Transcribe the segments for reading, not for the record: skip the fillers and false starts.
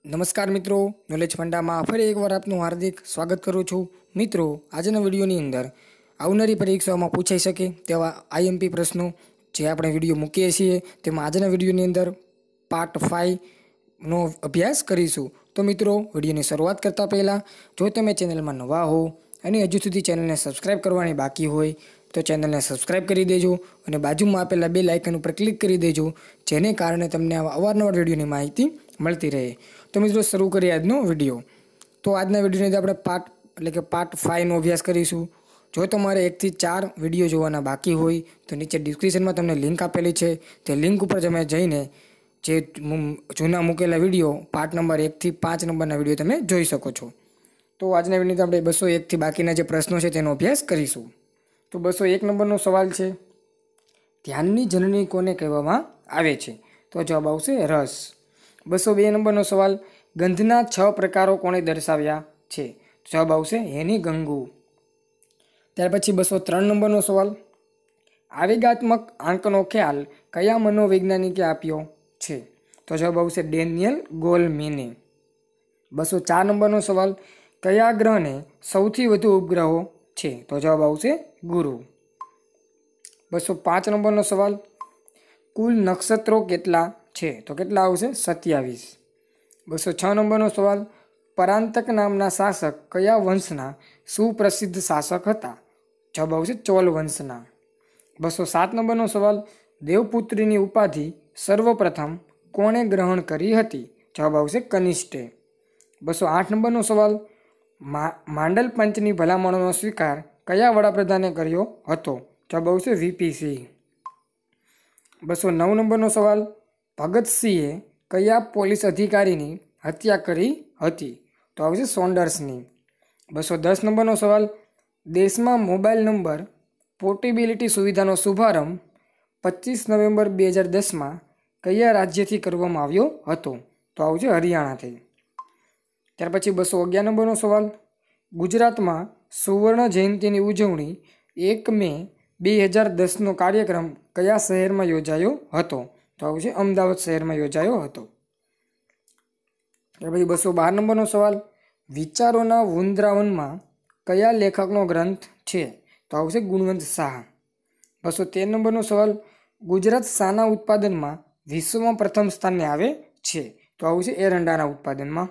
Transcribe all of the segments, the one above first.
નમસ્કાર મિત્રો, નોલેજ ફંડામાં ફરી એકવાર આપનું હાર્દિક સ્વાગત કરું છું। મિત્રો, આજના વિડીયોની અંદર આવનારી પરીક્ષાઓમાં પૂછાઈ શકે તેવા આઈએમપી પ્રશ્નો જે આપણે વિડીયો મૂકીએ છીએ તેમાં આજના વિડીયોની અંદર પાર્ટ 5નો અભ્યાસ કરીશું। તો મિત્રો, વિડીયોની શરૂઆત કરતાં પહેલાં જો તમે ચેનલમાં નવા હો અને હજુ સુધી ચેનલને સબસ્ક્રાઈબ કરવાની બાકી હોય તો ચેનલને સબસ્ક્રાઈબ કરી દેજો અને બાજુમાં આપેલા બેલ આઇકન ઉપર ક્લિક કરી દેજો, જેને કારણે તમને આવા અવારનવાર વિડીયોની માહિતી મળતી રહે। તો મિત્રો, શરૂ કરીએ આજનો વિડીયો। તો આજના વિડીયોની અંદર આપણે પાર્ટ 5નો અભ્યાસ કરીશું। જો તમારે 1 થી 4 વિડીયો જોવાના બાકી હોય તો નીચે ડિસ્ક્રિપ્શનમાં તમને લિંક આપેલી છે, તે લિંક ઉપર તમે જઈને જે જૂના મૂકેલા વિડીયો પાર્ટ નંબર 1 થી 5 નંબરના વિડીયો તમે જોઈ શકો છો। તો આજના વિડીયોની આપણે 201 થી બાકીના જે પ્રશ્નો છે તેનો અભ્યાસ કરીશું। તો 201 નંબરનો સવાલ છે, ધ્યાનની જનની કોને કહેવામાં આવે છે? તો જવાબ આવશે રસ। 202 નંબરનો સવાલ, ગંધના 6 પ્રકારો કોણે દર્શાવ્યા છે? જવાબ આવશે હેની ગંગુ। ત્યાર પછી 203 નંબરનો સવાલ, આવેગાત્મક આંકનો ખ્યાલ કયા મનોવૈજ્ઞાનિકે આપ્યો છે? તો જવાબ આવશે ડેનિયલ ગોલમેને। 204 નંબરનો સવાલ, કયા ગ્રહને સૌથી વધુ ઉપગ્રહો છે? તો જવાબ આવશે ગુરુ। 205 નંબરનો સવાલ, કુલ નક્ષત્રો કેટલા છે? તો કેટલા આવશે? 27। 206 નંબરનો સવાલ, પરાંતક નામના શાસક કયા વંશના સુપ્રસિદ્ધ શાસક હતા? જવાબ આવશે ચોલ વંશના। 207 નંબરનો સવાલ, દેવપુત્રીની ઉપાધિ સર્વપ્રથમ કોણે ગ્રહણ કરી હતી? જવાબ આવશે કનિષ્ઠે। 208 નંબરનો સવાલ, માંડલ પંચની ભલામણોનો સ્વીકાર કયા વડાપ્રધાને કર્યો હતો? જવાબ આવશે વીપી સિંહ। 209 નંબરનો સવાલ, ભગતસિંહે કયા પોલીસ અધિકારીની હત્યા કરી હતી? તો આવશે સોન્ડર્સની। 210 નંબરનો સવાલ, દેશમાં મોબાઈલ નંબર પોર્ટેબિલિટી સુવિધાનો શુભારંભ 25 નવેમ્બર 2010માં કયા રાજ્યથી કરવામાં આવ્યો હતો? તો આવશે હરિયાણાથી। ત્યાર પછી 211 નંબરનો સવાલ, ગુજરાતમાં સુવર્ણ જયંતિની ઉજવણી 1 મે 2010નો કાર્યક્રમ કયા શહેરમાં યોજાયો હતો? તો આવશે અમદાવાદ શહેરમાં યોજાયો હતો। ત્યાર પછી 212 નંબરનો સવાલ, વિચારોના વૃંદાવનમાં કયા લેખકનો ગ્રંથ છે? તો આવશે ગુણવંત શાહ। 213 નંબરનો સવાલ, ગુજરાત શાના ઉત્પાદનમાં વિશ્વમાં પ્રથમ સ્થાને આવે છે? તો આવશે એરંડાના ઉત્પાદનમાં।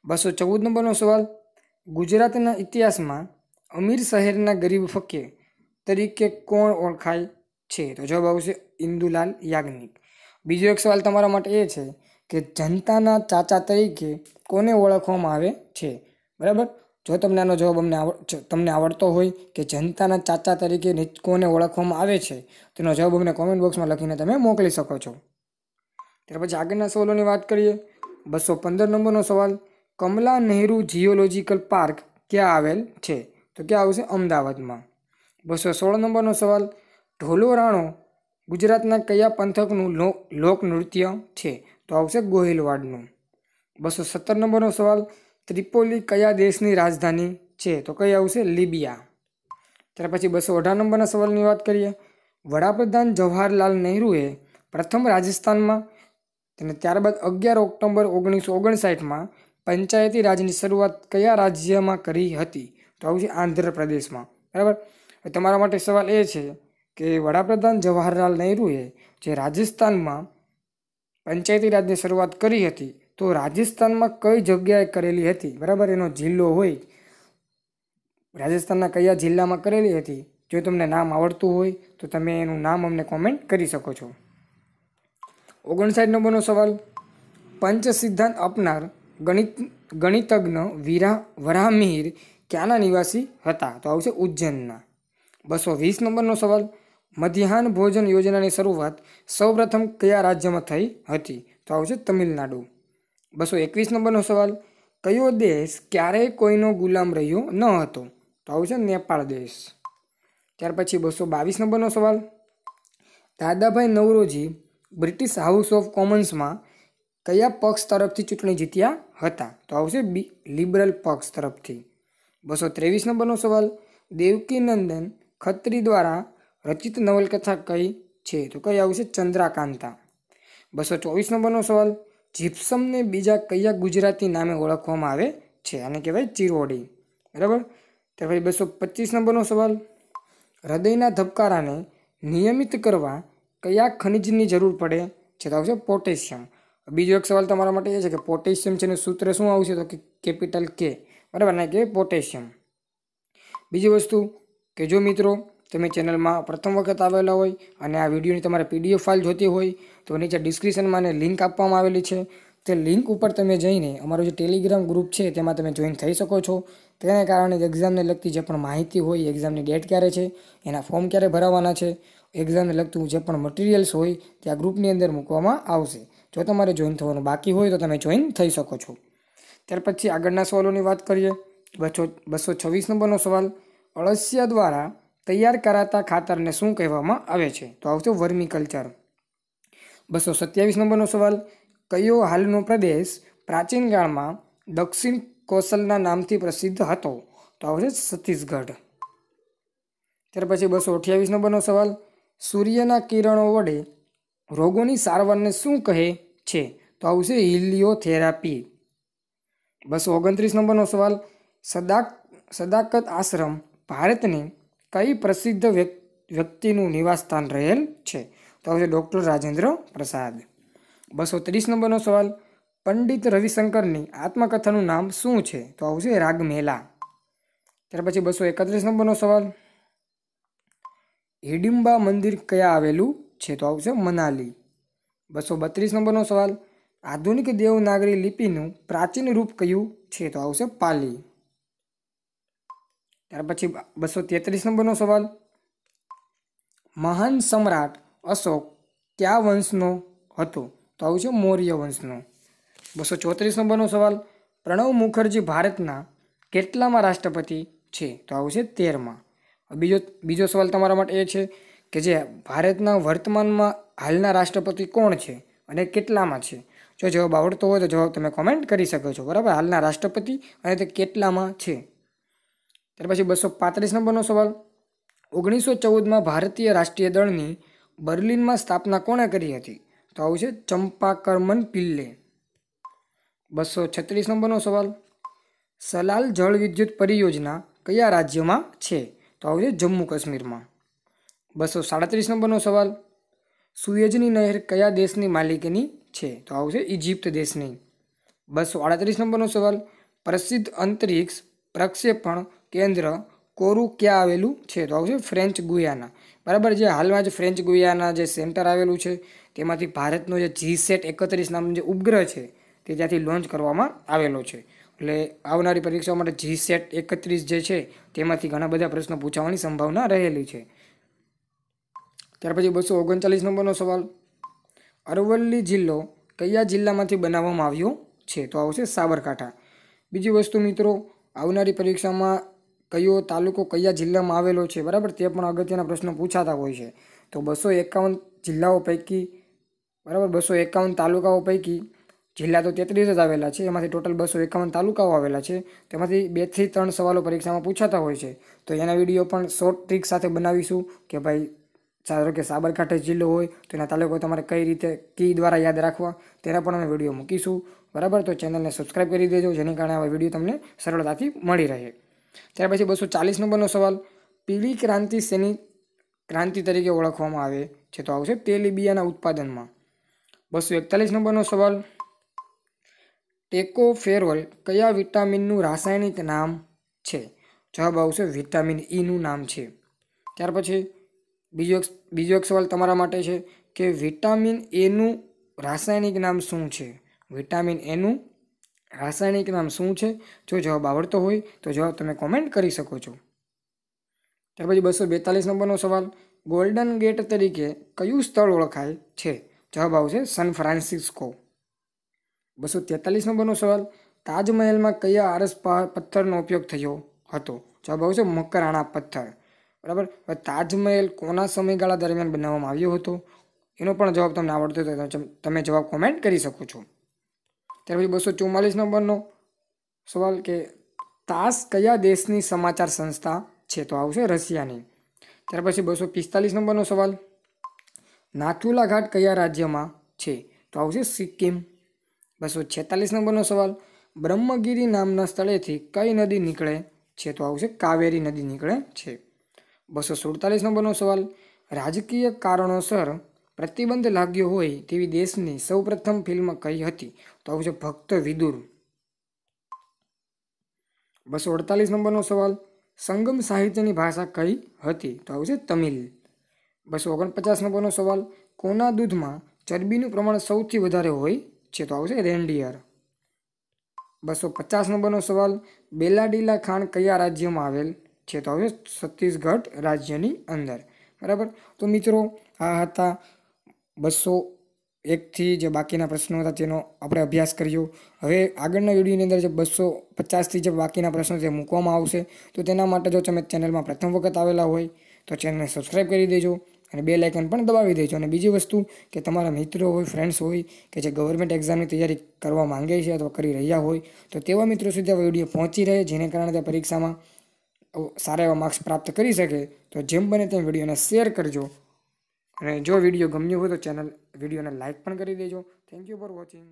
214 નંબરનો સવાલ, ગુજરાતના ઇતિહાસમાં અમીર શહેરના ગરીબ ફકીર તરીકે કોણ ઓળખાય છે? તો જવાબ આવશે ઇન્દુલાલ યાજ્ઞિક। બીજો એક સવાલ તમારા માટે એ છે કે જનતાના ચાચા તરીકે કોને ઓળખવામાં આવે છે? બરાબર, જો તમને આનો જવાબ તમને આવડતો હોય કે જનતાના ચાચા તરીકે કોને ઓળખવામાં આવે છે તેનો જવાબ અમને કોમેન્ટ બોક્સમાં લખીને તમે મોકલી શકો છો। ત્યાર પછી આગળના સવાલોની વાત કરીએ। 215 નંબરનો સવાલ, કમલા નહેરુ જીઓલોજીકલ પાર્ક ક્યાં આવેલ છે? તો ક્યાં આવશે? અમદાવાદમાં। 216 નંબરનો સવાલ, ઢોલો રાણો ગુજરાતના કયા પંથકનું લોકનૃત્ય છે? તો આવશે ગોહિલવાડનું। 217 નંબરનો સવાલ, ત્રિપોલી કયા દેશની રાજધાની છે? તો કઈ આવશે? લિબિયા। ત્યાર પછી 218 નંબરના સવાલની વાત કરીએ। વડાપ્રધાન જવાહરલાલ નહેરુએ પ્રથમ રાજસ્થાનમાં અને ત્યારબાદ 11 ઓક્ટોબર 1959માં પંચાયતી રાજની શરૂઆત કયા રાજ્યમાં કરી હતી? તો આવશે આંધ્રપ્રદેશમાં। બરાબર, તમારા માટે સવાલ એ છે કે વડાપ્રધાન જવાહરલાલ નહેરુએ જે રાજસ્થાનમાં પંચાયતી રાજની શરૂઆત કરી હતી તો રાજસ્થાનમાં કઈ જગ્યાએ કરેલી હતી? બરાબર, એનો જિલ્લો હોય રાજસ્થાનના કયા જિલ્લામાં કરેલી હતી? જો તમને નામ આવડતું હોય તો તમે એનું નામ અમને કોમેન્ટ કરી શકો છો। 59 નંબરનો સવાલ, પંચ સિદ્ધાંત અપનાર ગણિતજ્ઞ વરાહમિહિર ક્યાંના નિવાસી હતા? તો આવશે ઉજ્જૈનના। 220 નંબરનો સવાલ, મધ્યાહન ભોજન યોજનાની શરૂઆત સૌપ્રથમ કયા રાજ્યમાં થઈ હતી? તો આવશે તમિલનાડુ। 221 નંબરનો સવાલ, કયો દેશ ક્યારેય કોઈનો ગુલામ રહ્યો ન હતો? તો આવશે નેપાળ દેશ। ત્યાર પછી 222 નંબરનો સવાલ, Dadabhai Naoroji British House of કોમન્સમાં કયા પક્ષ તરફથી ચૂંટણી જીત્યા હતા? તો આવશે લિબરલ પક્ષ તરફથી। 223 નંબરનો સવાલ, દેવકીનંદન ખત્રી દ્વારા રચિત નવલકથા કઈ છે? તો કઈ આવશે? ચંદ્રાકાંતા। 224 નંબરનો સવાલ, જીપ્સમને બીજા કયા ગુજરાતી નામે ઓળખવામાં આવે છે? આને કહેવાય ચિરોડી. બરાબર. ત્યાર પછી 225 નંબરનો સવાલ, હૃદયના ધબકારાને નિયમિત કરવા કયા ખનિજની જરૂર પડે છે? તો આવશે પોટેશિયમ. બીજો એક સવાલ તમારા માટે એ છે કે પોટેશિયમ છે એનું સૂત્ર શું આવશે? તો કે કેપિટલ કે. બરાબર, ના કે પોટેશિયમ. બીજી વસ્તુ કે જો મિત્રો તમે ચેનલમાં પ્રથમ વખત આવેલા હોય અને આ વિડીયોની તમારે PDF ફાઇલ જોતી હોય તો નીચે ડિસ્ક્રિપ્શનમાં લિંક આપવામાં આવેલી છે. તે લિંક ઉપર તમે જઈને અમારું જે ટેલિગ્રામ ગ્રુપ છે તેમાં તમે જોઈન થઈ શકો છો. તેને કારણે એક્ઝામને લગતી જે પણ માહિતી હોય, એક્ઝામની ડેટ ક્યારે છે, એના ફોર્મ ક્યારે ભરાવાના છે, એક્ઝામને લગતું જે પણ મટીરિયલ્સ હોય તે આ ગ્રુપની અંદર મૂકવામાં આવશે. જો તમારે જોઈન થવાનું બાકી હોય તો તમે જોઈન થઈ શકો છો. ત્યાર પછી આગળના સવાલોની વાત કરીએ. 226 નંબરનો સવાલ, અળસિયા દ્વારા તૈયાર કરાતા ખાતરને શું કહેવામાં આવે છે? તો આવશે વર્મી કલ્ચર. 227 નંબરનો સવાલ, કયો હાલનો પ્રદેશ પ્રાચીન કાળમાં દક્ષિણ કોસલના નામથી પ્રસિદ્ધ હતો? તો આવશે છત્તીસગઢ. ત્યાર પછી 228 નંબરનો સવાલ, સૂર્યના કિરણો વડે રોગોની સારવારને શું કહે છે? તો આવશે હિલિયોથેરાપી. 229 નંબરનો સવાલ, સદાકત આશ્રમ ભારતની કઈ પ્રસિદ્ધ વ્યક્તિનું નિવાસસ્થાન રહેલ છે? તો આવશે ડૉક્ટર રાજેન્દ્ર પ્રસાદ. 230 નંબરનો સવાલ, પંડિત રવિશંકરની આત્મકથાનું નામ શું છે? તો આવશે રાગમેલા. ત્યાર પછી 231 નંબરનો સવાલ, હિડિંબા મંદિર ક્યાં આવેલું છે? તો આવશે મનાલી. 232 નંબરનો સવાલ, આધુનિક દેવનાગરી લિપિનું પ્રાચીન રૂપ કયું છે? તો આવશે પાલી. ત્યાર પછી 233 નંબરનો સવાલ, મહાન સમ્રાટ અશોક કયા વંશનો હતો? તો આવશે મૌર્ય વંશનો. 234 નંબરનો સવાલ, પ્રણવ મુખર્જી ભારતના કેટલામાં રાષ્ટ્રપતિ છે? તો આવશે 13માં. બીજો સવાલ તમારા માટે એ છે કે જે ભારતના વર્તમાનમાં હાલના રાષ્ટ્રપતિ કોણ છે અને કેટલામાં છે? જો જવાબ આવડતો હોય તો જવાબ તમે કોમેન્ટ કરી શકો છો. બરાબર, હાલના રાષ્ટ્રપતિ અને તે કેટલામાં છે. ત્યાર પછી 235 નંબરનો સવાલ, 1914માં ભારતીય રાષ્ટ્રીય દળની બર્લિનમાં સ્થાપના કોણે કરી હતી? તો આવશે ચંપાકરમન પિલ્લે. 236 નંબરનો સવાલ, સલાલ જળ વિદ્યુત પરિયોજના કયા રાજ્યમાં છે? તો આવશે જમ્મુ કાશ્મીરમાં. 237 નંબરનો સવાલ, સુએજની નહેર કયા દેશની માલિકીની છે? તો આવશે ઇજિપ્ત દેશની. 238 નંબરનો સવાલ, પ્રસિદ્ધ અંતરિક્ષ પ્રક્ષેપણ કેન્દ્ર કોરું ક્યાં આવેલું છે? તો આવશે ફ્રેન્ચ ગુયાના. બરાબર, જે હાલમાં જ ફ્રેન્ચ ગુયાના જે સેન્ટર આવેલું છે તેમાંથી ભારતનો જે GSAT-31 નામનો જે ઉપગ્રહ છે તે ત્યાંથી લોન્ચ કરવામાં આવેલો છે. એટલે આવનારી પરીક્ષાઓ માટે GSAT-31 જે છે તેમાંથી ઘણા બધા પ્રશ્નો પૂછાવાની સંભાવના રહેલી છે. ત્યાર પછી 239 નંબરનો સવાલ, અરવલ્લી જિલ્લો કયા જિલ્લામાંથી બનાવવામાં આવ્યો છે? તો આવશે સાબરકાંઠા. બીજી વસ્તુ મિત્રો, આવનારી પરીક્ષામાં કયો તાલુકો કયા જિલ્લામાં આવેલો છે, બરાબર, તે પણ અગત્યના પ્રશ્નો પૂછાતા હોય છે. તો 251 જિલ્લાઓ પૈકી, બરાબર, 251 તાલુકાઓ પૈકી જિલ્લા તો 33 જ આવેલા છે. એમાંથી ટોટલ 251 તાલુકાઓ આવેલા છે. તેમાંથી 2 થી 3 સવાલો પરીક્ષામાં પૂછાતા હોય છે. તો એના વિડીયો પણ શોર્ટ ટ્રીક સાથે બનાવીશું કે ભાઈ ધારો કે સાબરકાંઠા જિલ્લો હોય તો એના તાલુકો તમારે કઈ રીતે કી દ્વારા યાદ રાખવા તેના પણ અમે વિડીયો મૂકીશું. બરાબર, તો ચેનલને સબસ્ક્રાઈબ કરી દેજો જેની કારણે આવા વિડીયો તમને સરળતાથી મળી રહે. ત્યાર પછી 240 નંબરનો સવાલ, પીળી ક્રાંતિ શેની ક્રાંતિ તરીકે ઓળખવામાં આવે છે? તો આવશે તેલીબિયાના ઉત્પાદનમાં. 241 નંબરનો સવાલ, ટેકોફેરોલ કયા વિટામિનનું રાસાયણિક નામ છે? જવાબ આવશે વિટામિન ઈનું નામ છે. ત્યાર પછી બીજો એક સવાલ તમારા માટે છે કે વિટામિન એનું રાસાયણિક નામ શું છે? વિટામિન એનું રાસાયણિક નામ શું છે? જો જવાબ આવડતો હોય તો જવાબ તમે કોમેન્ટ કરી શકો છો. ત્યાર પછી 242 નંબરનો સવાલ, ગોલ્ડન ગેટ તરીકે કયું સ્થળ ઓળખાય છે? જવાબ આવશે સન ફ્રાન્સિસ્કો. 243 નંબરનો સવાલ, તાજમહેલમાં કયા આરસ પથ્થરનો ઉપયોગ થયો હતો? જવાબ આવશે મકરાણા પથ્થર. બરાબર, તાજમહેલ કોના સમયગાળા દરમિયાન બનાવવામાં આવ્યો હતો? એનો પણ જવાબ તમને આવડતો હોય તો તમે જવાબ કોમેન્ટ કરી શકો છો. ત્યાર પછી 244 નંબરનો સવાલ કે તાસ કયા દેશની સમાચાર સંસ્થા છે? તો આવશે રશિયાની. ત્યાર પછી 245 નંબરનો સવાલ, નાથુલા ઘાટ કયા રાજ્યમાં છે? તો આવશે સિક્કિમ. 246 નંબરનો સવાલ, બ્રહ્મગીરી નામના સ્થળેથી કઈ નદી નીકળે છે? તો આવશે કાવેરી નદી નીકળે છે. 247 નંબરનો સવાલ, રાજકીય કારણોસર પ્રતિબંધ લાગ્યો હોય તેવી દેશની સૌપ્રથમ ફિલ્મ કઈ હતી? તો આવશે ભક્ત વિદુર. 248 નંબરનો સવાલ, સંગમ સાહિત્યની ભાષા કઈ હતી? તો આવશે તમિલ. 249 નંબરનો સવાલ, કોના દૂધમાં ચરબીનું પ્રમાણ સૌથી વધારે હોય છે? તો આવશે રેન્ડિયર. 250 નંબરનો સવાલ, બેલાડીલા ખાણ કયા રાજ્યમાં આવેલ છે? તો આવશે છત્તીસગઢ રાજ્યની અંદર. બરાબર. તો મિત્રો આ હતા 201થી જે બાકીના પ્રશ્નો હતા તેનો આપણે અભ્યાસ કર્યો. હવે આગળના વિડીયોની અંદર જે 250થી જે બાકીના પ્રશ્નો તે મૂકવામાં આવશે. તો તેના માટે જો તમે ચેનલમાં પ્રથમ વખત આવેલા હોય તો ચેનલને સબસ્ક્રાઈબ કરી દેજો અને બેલ આઇકન પણ દબાવી દેજો. અને બીજી વસ્તુ કે તમારા મિત્રો હોય, ફ્રેન્ડ્સ હોય કે જે ગવર્મેન્ટ એક્ઝામની તૈયારી કરવા માંગે છે અથવા કરી રહ્યા હોય તો તેવા મિત્રો સુધી આ વિડીયો પહોંચી રહે, જેને કારણે તે પરીક્ષામાં સારા એવા માર્ક્સ પ્રાપ્ત કરી શકે. તો જેમ બને તેમ વિડીયોને શેર કરજો અને જો વિડીયો ગમ્યો હોય તો વિડીયોને લાઇક પણ કરી દેજો. Thank you for watching.